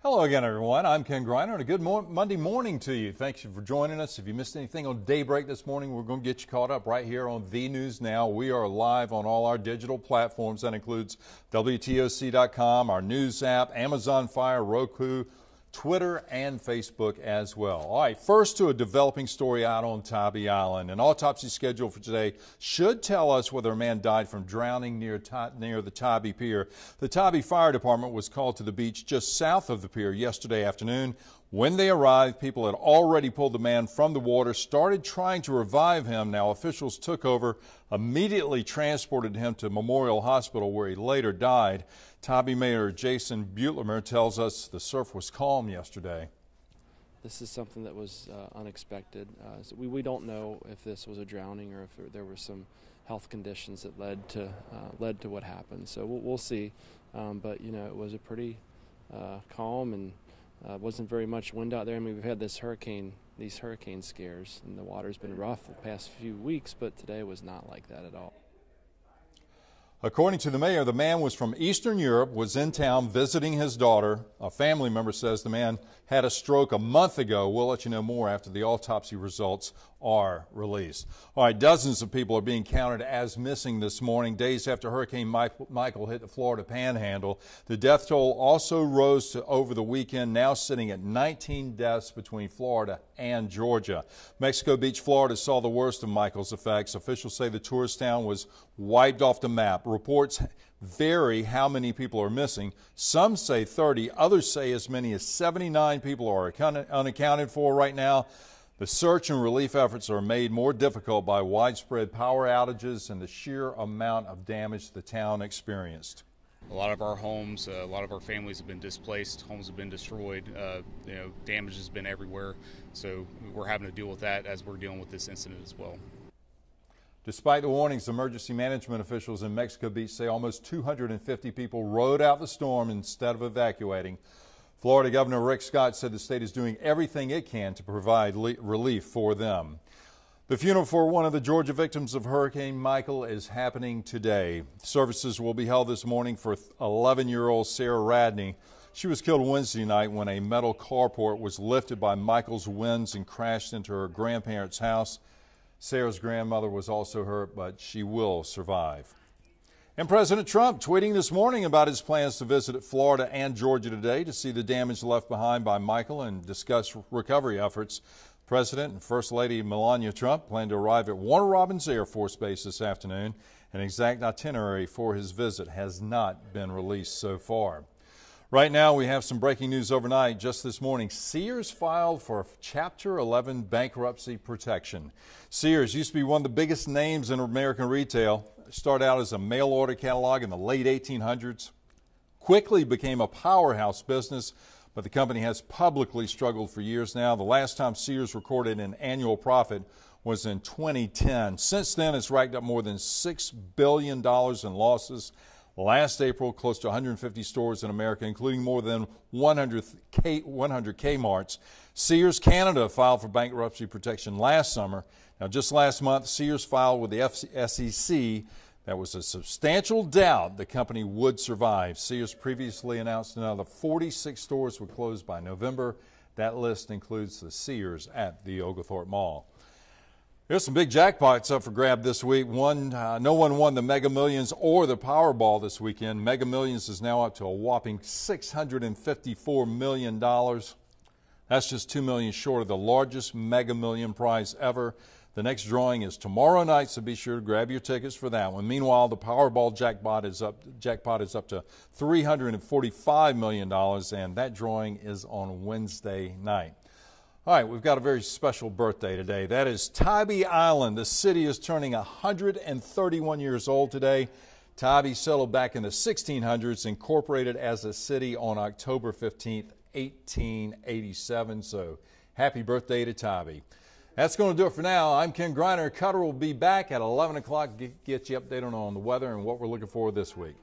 Hello again, everyone. I'm Ken Greiner, and a good Monday morning to you. Thank you for joining us. If you missed anything on Daybreak this morning, we're going to get you caught up right here on The News Now. We are live on all our digital platforms. That includes WTOC.com, our news app, Amazon Fire, Roku, Twitter, and Facebook as well. All right, first to a developing story out on Tybee Island. An autopsy schedule for today should tell us whether a man died from drowning near the Tybee Pier. The Tybee Fire Department was called to the beach just south of the pier yesterday afternoon. When they arrived, people had already pulled the man from the water, started trying to revive him. Now, officials took over, immediately transported him to Memorial Hospital, where he later died. Tybee Mayor Jason Butler tells us the surf was calm yesterday. This is something that was unexpected. So we don't know if this was a drowning or if there were some health conditions that led to what happened. So we'll see. But you know, it was a pretty calm, and wasn't very much wind out there. I mean, we've had these hurricane scares, and the water's been rough the past few weeks, but today was not like that at all. According to the mayor, the man was from Eastern Europe, was in town visiting his daughter. A family member says the man had a stroke a month ago. We'll let you know more after the autopsy results are released. All right, dozens of people are being counted as missing this morning, days after Hurricane Michael hit the Florida Panhandle. The death toll also rose to over the weekend, now sitting at 19 deaths between Florida and Georgia. Mexico Beach, Florida saw the worst of Michael's effects. Officials say the tourist town was wiped off the map. Reports vary how many people are missing. Some say 30, others say as many as 79 people are unaccounted for right now. The search and relief efforts are made more difficult by widespread power outages and the sheer amount of damage the town experienced. A lot of our homes, a lot of our families have been displaced, homes have been destroyed, damage has been everywhere. So we're having to deal with that as we're dealing with this incident as well. Despite the warnings, emergency management officials in Mexico Beach say almost 250 people rode out the storm instead of evacuating. Florida Governor Rick Scott said the state is doing everything it can to provide relief for them. The funeral for one of the Georgia victims of Hurricane Michael is happening today. Services will be held this morning for 11-year-old Sarah Radney. She was killed Wednesday night when a metal carport was lifted by Michael's winds and crashed into her grandparents' house. Sarah's grandmother was also hurt, but she will survive. And President Trump tweeting this morning about his plans to visit Florida and Georgia today to see the damage left behind by Michael and discuss recovery efforts. President and First Lady Melania Trump plan to arrive at Warner Robins Air Force Base this afternoon. An exact itinerary for his visit has not been released so far. Right now, we have some breaking news overnight. Just this morning, Sears filed for Chapter 11 bankruptcy protection. Sears used to be one of the biggest names in American retail. It started out as a mail order catalog in the late 1800s, quickly became a powerhouse business, but the company has publicly struggled for years now. The last time Sears recorded an annual profit was in 2010. Since then, it's racked up more than $6 billion in losses. Last April, close to 150 stores in America, including more than 100 Kmarts. Sears Canada filed for bankruptcy protection last summer. Now, just last month, Sears filed with the SEC. There was a substantial doubt the company would survive. Sears previously announced another 46 stores would close by November. That list includes the Sears at the Oglethorpe Mall. There's some big jackpots up for grab this week. No one won the Mega Millions or the Powerball this weekend. Mega Millions is now up to a whopping $654 million. That's just $2 million short of the largest Mega Million prize ever. The next drawing is tomorrow night, so be sure to grab your tickets for that one. Meanwhile, the Powerball jackpot is up to $345 million, and that drawing is on Wednesday night. All right, we've got a very special birthday today. That is Tybee Island. The city is turning 131 years old today. Tybee settled back in the 1600s, incorporated as a city on October 15th, 1887. So happy birthday to Tybee. That's going to do it for now. I'm Ken Greiner. Cutter will be back at 11 o'clock, get you updated on the weather and what we're looking for this week.